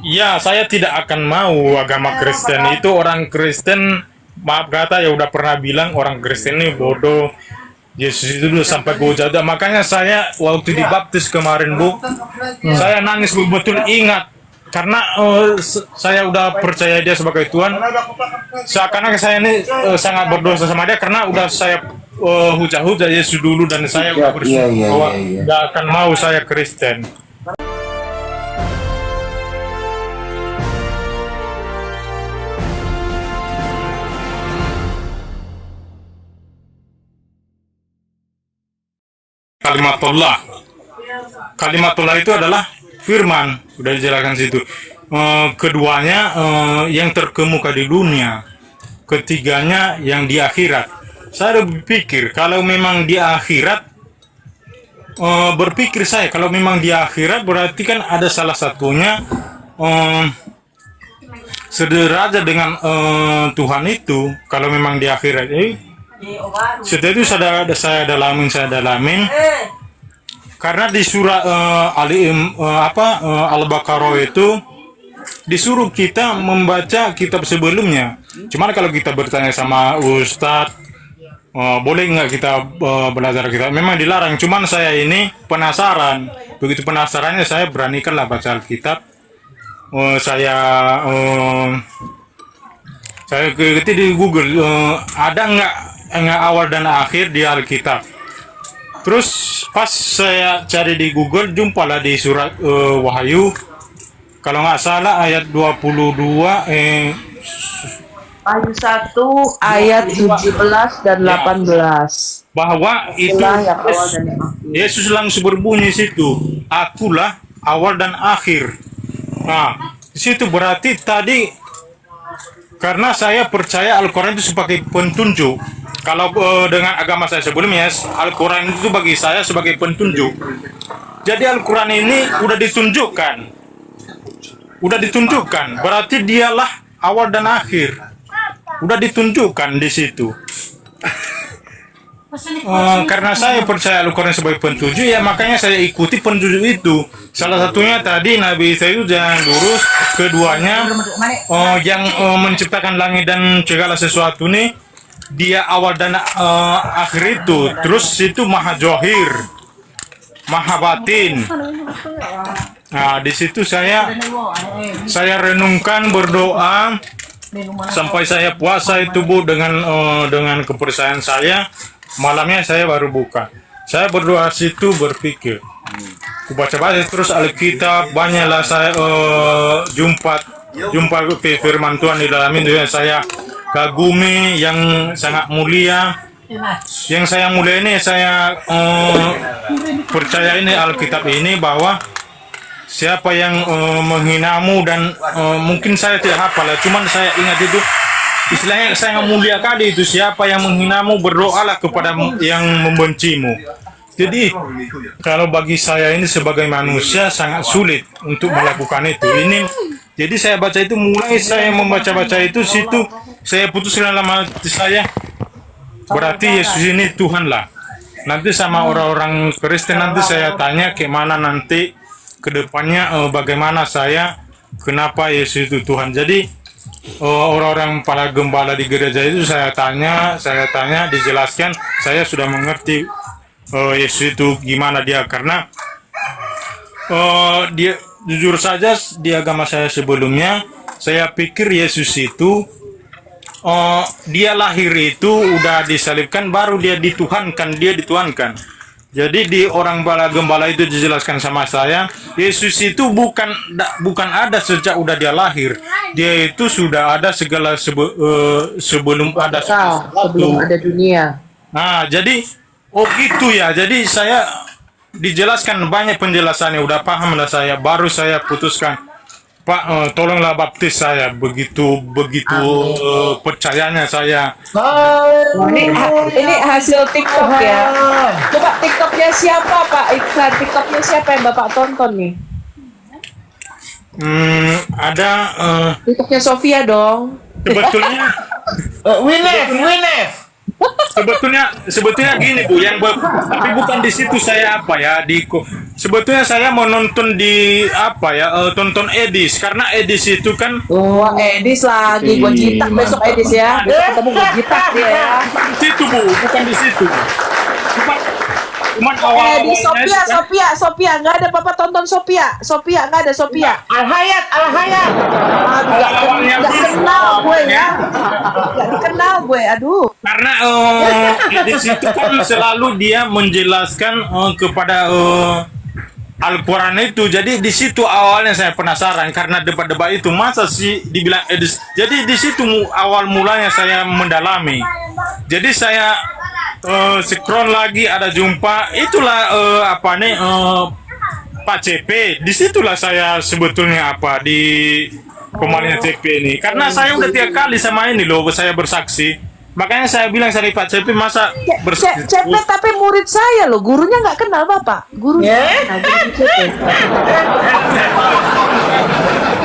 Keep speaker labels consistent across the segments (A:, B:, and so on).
A: Ya, saya tidak akan mau agama Kristen itu orang Kristen, maaf kata ya udah pernah bilang orang Kristen ini bodoh. Yesus itu dulu sampai gojada. Makanya saya waktu dibaptis kemarin Bu, saya nangis betul ingat karena saya udah percaya dia sebagai Tuhan. Seakan-akan saya ini sangat berdosa sama dia karena udah saya hujah-hujah Yesus dulu dan saya udah bersumpah bahwa tidak akan mau saya Kristen. Kalimatullah. Kalimatullah itu adalah firman, udah dijelaskan situ. Keduanya yang terkemuka di dunia, ketiganya yang di akhirat. Saya berpikir kalau memang di akhirat, berpikir saya kalau memang di akhirat berarti kan ada salah satunya sederajat dengan Tuhan itu. Kalau memang di akhirat, setelah itu saya dalamin karena di surah Al-Baqarah itu disuruh kita membaca kitab sebelumnya. Cuman kalau kita bertanya sama Ustadz, boleh nggak kita belajar kitab? Memang dilarang. Cuman saya ini penasaran. Begitu penasarannya saya beranikanlah baca Alkitab. Saya ketik di Google, ada nggak awal dan akhir di Alkitab. Terus pas saya cari di Google, jumpalah di surat Wahyu, kalau nggak salah ayat 22,
B: Wahyu 1 ayat 17 dan 18.
A: bahwa itu Yesus langsung berbunyi situ, akulah awal dan akhir. Nah, di situ berarti tadi karena saya percaya Al-Quran itu sebagai petunjuk. Kalau dengan agama saya sebelumnya, Al-Quran itu bagi saya sebagai petunjuk. Jadi Al-Quran ini udah ditunjukkan. Berarti dialah awal dan akhir. Udah ditunjukkan di situ. Karena saya percaya Al-Quran sebagai petunjuk, ya makanya saya ikuti petunjuk itu. Salah satunya tadi Nabi Isa itu jangan lurus, keduanya yang menciptakan langit dan segala sesuatu nih, dia awal dan akhir itu. Terus itu maha johir, maha batin. Nah, di situ saya renungkan, berdoa sampai saya puasa itu Bu, dengan kepercayaan saya. Malamnya saya baru buka. Saya berdoa situ, berpikir, ku baca-baca terus Alkitab, banyaklah saya jumpa firman Tuhan di dalam itu yang saya kagumi, yang sangat mulia. Yang saya mulia ini, saya percaya ini Alkitab ini, bahwa siapa yang menghinamu dan mungkin saya tidak hafal, cuman saya ingat itu istilahnya saya mulia kali itu, siapa yang menghinamu berdoalah kepada yang membencimu. Jadi kalau bagi saya ini sebagai manusia sangat sulit untuk melakukan itu. Jadi saya baca itu, mulai saya membaca itu situ, saya putuskan dalam hati saya, berarti Yesus ini Tuhan lah. Nanti sama orang-orang Kristen nanti saya tanya gimana nanti kedepannya, bagaimana saya, kenapa Yesus itu Tuhan. Jadi orang-orang para gembala di gereja itu saya tanya, dijelaskan, saya sudah mengerti Yesus itu gimana dia, karena dia jujur saja di agama saya sebelumnya, saya pikir Yesus itu dia lahir itu udah disalibkan, baru dia dituhankan. Jadi di orang gembala itu dijelaskan sama saya, Yesus itu bukan ada sejak udah dia lahir. Dia itu sudah ada segala sebelum ada
B: sebelum ada dunia.
A: Nah, jadi gitu ya. Jadi saya dijelaskan banyak penjelasannya, udah paham lah saya. Baru saya putuskan, Pak, tolonglah baptis saya. Begitu percayanya saya.
B: Ini hasil TikTok ya. Coba TikToknya siapa Pak? Iklan TikToknya siapa yang Bapak tonton nih?
A: Ada
B: TikToknya Sofia dong.
A: sebetulnya
C: Winef.
A: sebetulnya gini Bu, tapi bukan di situ saya apa ya sebetulnya saya mau nonton di apa ya tonton Edis, karena Edis itu kan
B: Wah, Edis lagi. Gua jitak besok Edis ya. Besok ketemu gua jitak dia ya.
A: di situ Bu, bukan di situ. Cuman
B: Di
A: awal-awalnya
B: Sophia, nggak ada papa tonton Sophia, nggak ada Sophia.
C: Al Hayat.
A: awalnya
B: Nggak kenal gue ya, nggak dikenal gue, aduh.
A: karena di situ kan selalu dia menjelaskan kepada Al-Quran itu. Jadi di situ awalnya saya penasaran karena debat-debat itu masa sih dibilang edis. Jadi di situ awal mulanya saya mendalami. Jadi saya scroll lagi ada jumpa itulah Pak CP. Disitulah saya sebetulnya di kemarinnya CP ini. Karena saya udah 3 kali sama ini loh saya bersaksi. Makanya saya bilang sama Pak CP masa bersaksi.
B: CP tapi murid saya loh, gurunya nggak kenal bapak. Gurunya. Nah, guru CP.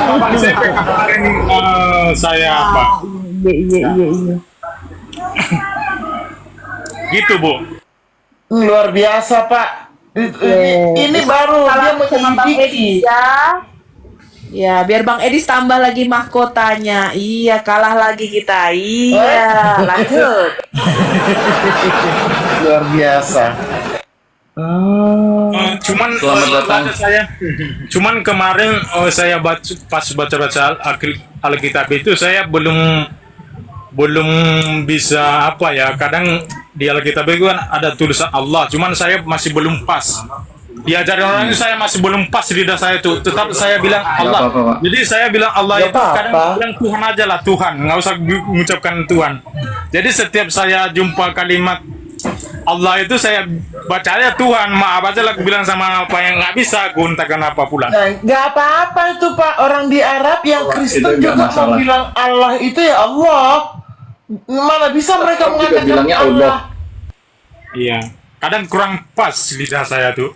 A: Pak CP kemarin saya apa?
B: Iya.
A: Gitu Bu.
C: Luar biasa Pak. Ini baru dia menyelidiki.
B: Ya, biar Bang Edis tambah lagi mahkotanya. Iya, kalah lagi kita. Iya, lanjut.
C: Luar biasa.
A: Cuman kemarin saya pas baca Alkitab itu saya belum bisa apa ya, kadang di Alkitab itu kan ada tulisan Allah, cuman saya masih belum pas diajarin orang itu, saya masih belum pas di lidah saya itu, tetap saya bilang Allah. Jadi saya bilang Allah itu kadang bilang Tuhan aja lah, Tuhan, nggak usah mengucapkan Tuhan. Jadi setiap saya jumpa kalimat Allah itu saya bacanya Tuhan, maaf aja lah, aku bilang sama apa yang nggak bisa aku entahkan apa pula.
C: Nggak apa-apa itu Pak, orang di Arab yang Kristen juga mau bilang Allah itu ya Allah. Mana bisa mereka mengatakan Allah?
A: Iya, kadang kurang pas lidah saya tuh.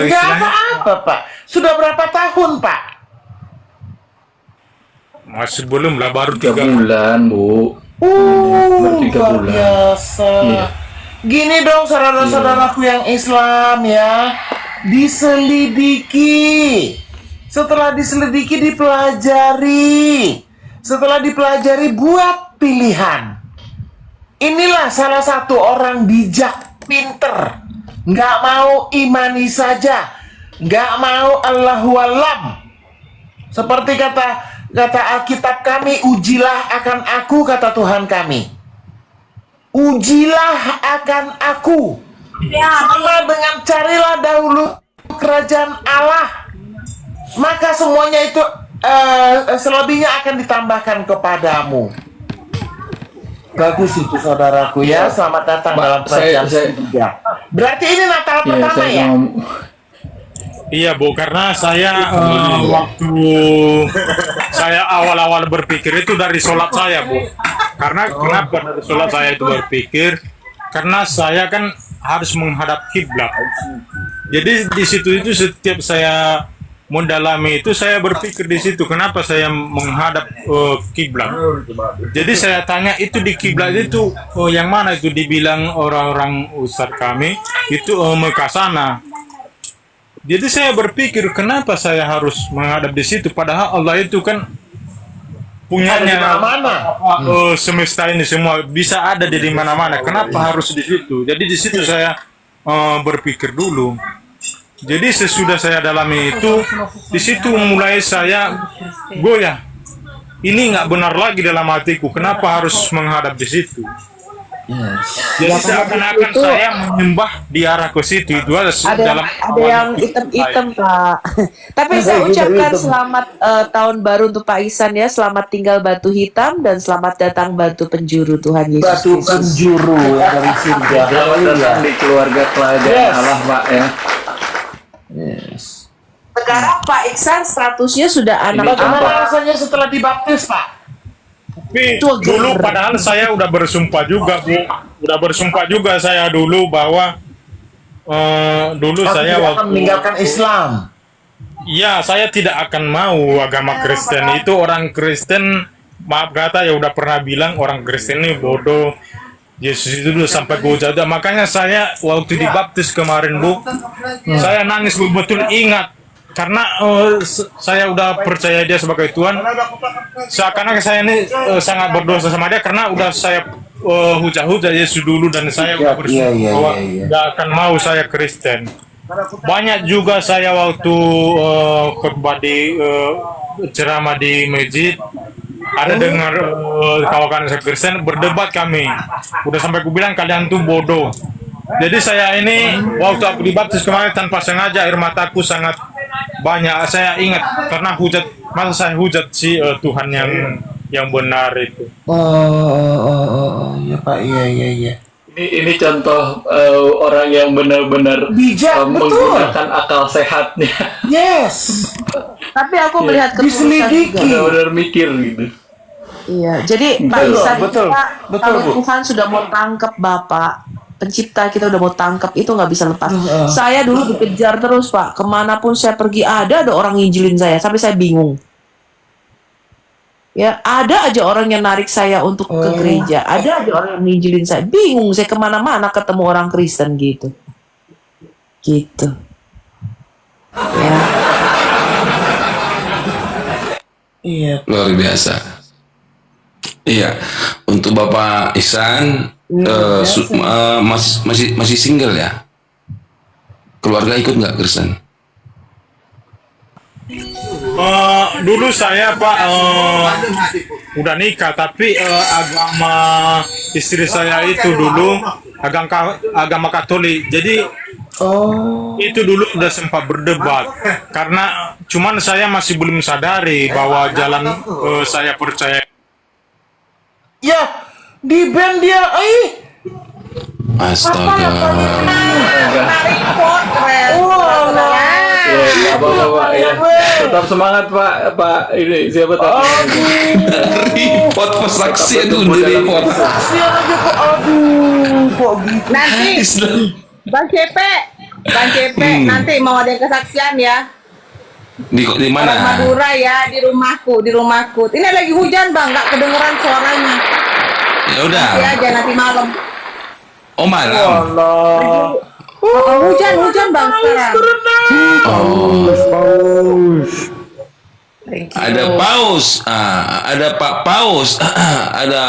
C: Nggak apa-apa Pak. Sudah berapa tahun Pak?
A: Masih belum lah, baru
D: 3 bulan Bu.
C: Luar
D: 3 bulan.
C: biasa.
D: Iya.
C: Gini dong saudara-saudaraku yang Islam ya, diselidiki. Setelah diselidiki dipelajari. Setelah dipelajari buat pilihan. Inilah salah satu orang bijak, pinter. Nggak mau imani saja. Nggak mau Allahu alam. Seperti kata Alkitab kami, ujilah akan aku, kata Tuhan kami. Ujilah akan aku. Sama dengan carilah dahulu kerajaan Allah, maka semuanya itu selebihnya akan ditambahkan kepadamu. Bagus itu saudaraku ya. Selamat datang dalam kerajaan surga. Berarti ini Natal pertama ya?
A: Iya Bu, karena saya waktu saya awal-awal berpikir itu dari sholat saya Bu. Karena kenapa dari sholat saya itu berpikir? Karena saya kan harus menghadap kiblat. Jadi di situ itu setiap saya mendalami itu saya berpikir di situ kenapa saya menghadap kiblat. Jadi saya tanya itu di kiblat itu yang mana itu, dibilang orang-orang ustadz kami itu Mekah sana. Jadi saya berpikir kenapa saya harus menghadap di situ, padahal Allah itu kan punyanya semesta ini semua, bisa ada di mana-mana. Kenapa harus di situ? Jadi di situ saya berpikir dulu. Jadi sesudah saya dalami itu, di situ mulai saya goyah. Ini nggak benar lagi dalam hatiku. Kenapa harus menghadap di situ? Jadi seakan-akan saya menyembah di arah ke situ. Itu ada
B: yang hitam-hitam Pak. Tapi saya ucapkan selamat tahun baru untuk Pak Ihsan ya. Selamat tinggal batu hitam dan selamat datang batu penjuru Tuhan Yesus.
C: Batu penjuru dari surga.
D: Selamat datang di keluarga kerajaan Allah Pak ya.
C: Yes.
B: Sekarang Pak Ihsan statusnya sudah anak
C: Bagaimana
B: apa?
C: rasanya setelah dibaptis Pak?
A: Tapi dulu padahal saya udah bersumpah juga Bu. Udah bersumpah juga saya dulu bahwa dulu saya
C: akan meninggalkan Islam.
A: Iya, saya tidak akan mau agama Kristen. Itu orang Kristen, maaf kata ya udah pernah bilang orang Kristen ini bodoh. Yesus itu dulu sampai hujat. Makanya saya waktu dibaptis kemarin Bu, saya nangis betul ingat karena saya udah percaya dia sebagai Tuhan. Seakan-akan saya ini sangat berdosa sama dia karena udah saya hujat Yesus dulu dan saya udah bersumpah bahwa gak akan mau saya Kristen. Banyak juga saya waktu khotbah di ceramah di masjid ada dengar kawan-kawan saya Kristen berdebat kami. Udah sampai aku bilang kalian tuh bodoh. Jadi saya ini waktu aku dibaptis kemarin tanpa sengaja air mataku sangat banyak. Saya ingat karena hujat, masa saya hujat si Tuhan yang benar itu.
C: Ya Pak, iya.
D: Ini contoh orang yang benar-benar
C: Bijak, betul.
D: menggunakan akal sehatnya.
C: Yes.
B: Tapi aku melihat ketulusan
C: Diselidiki.
B: juga.
D: Benar-benar mikir gitu.
B: Iya, jadi Pak
C: Betul,
B: Ihsan,
C: betul,
B: kita,
C: betul,
B: kalau
C: Bu.
B: Tuhan sudah mau tangkap Bapak, pencipta kita udah mau tangkap, itu nggak bisa lepas. Saya dulu dikejar terus Pak, kemanapun saya pergi ada orang nginjilin saya, sampai saya bingung. Ya, ada aja orang yang narik saya untuk ke gereja, ada aja orang yang nginjilin saya, bingung saya kemana-mana ketemu orang Kristen gitu. Gitu. Ya.
C: Iya.
E: Luar biasa. Iya, untuk Bapak Ihsan masih single ya? Keluarga ikut nggak Kristen?
A: Dulu saya Pak udah nikah, tapi agama istri saya itu dulu agama Katolik. Jadi itu dulu udah sempat berdebat karena cuman saya masih belum sadari bahwa jalan saya percaya.
C: Ya, di band dia,
E: Astaga.
D: Apa-apa ya. Tetap semangat Pak. Ini siapa tahu.
E: Report pesaksian itu di report.
C: Kasihan aja kok, kok gitu.
F: Nanti Bang CP, nanti mau ada kesaksian ya.
E: Di
F: Orang
E: mana?
F: Madura ya, di rumahku. Ini lagi hujan Bang, nggak kedengeran suaranya.
E: Ya udah.
F: Nanti aja nanti malam.
E: Oh malam.
C: Allah.
F: Hujan Bang sekarang.
E: Ada paus, ada Pak Paus, ada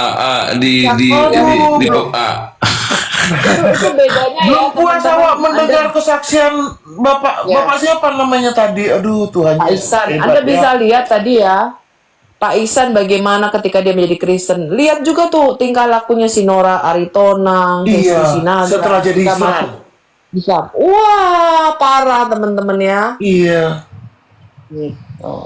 E: di
F: Itu bedanya ya.
C: Belum puas
F: teman-teman.
C: awak mendengar kesaksian Bapak siapa namanya tadi? Aduh Tuhan
B: Pak
C: Yesus,
B: Ihsan,
C: hebat
B: Anda
C: ya.
B: bisa lihat tadi ya, Pak Ihsan bagaimana ketika dia menjadi Kristen. Lihat juga tuh tingkah lakunya si Nora Aritona,
C: Iya,
B: Jesus Sinaga.
C: setelah jadi
B: Kita
C: Islam.
B: masuk- Bisa, wah parah teman-teman ya.
C: Iya.
B: Gitu.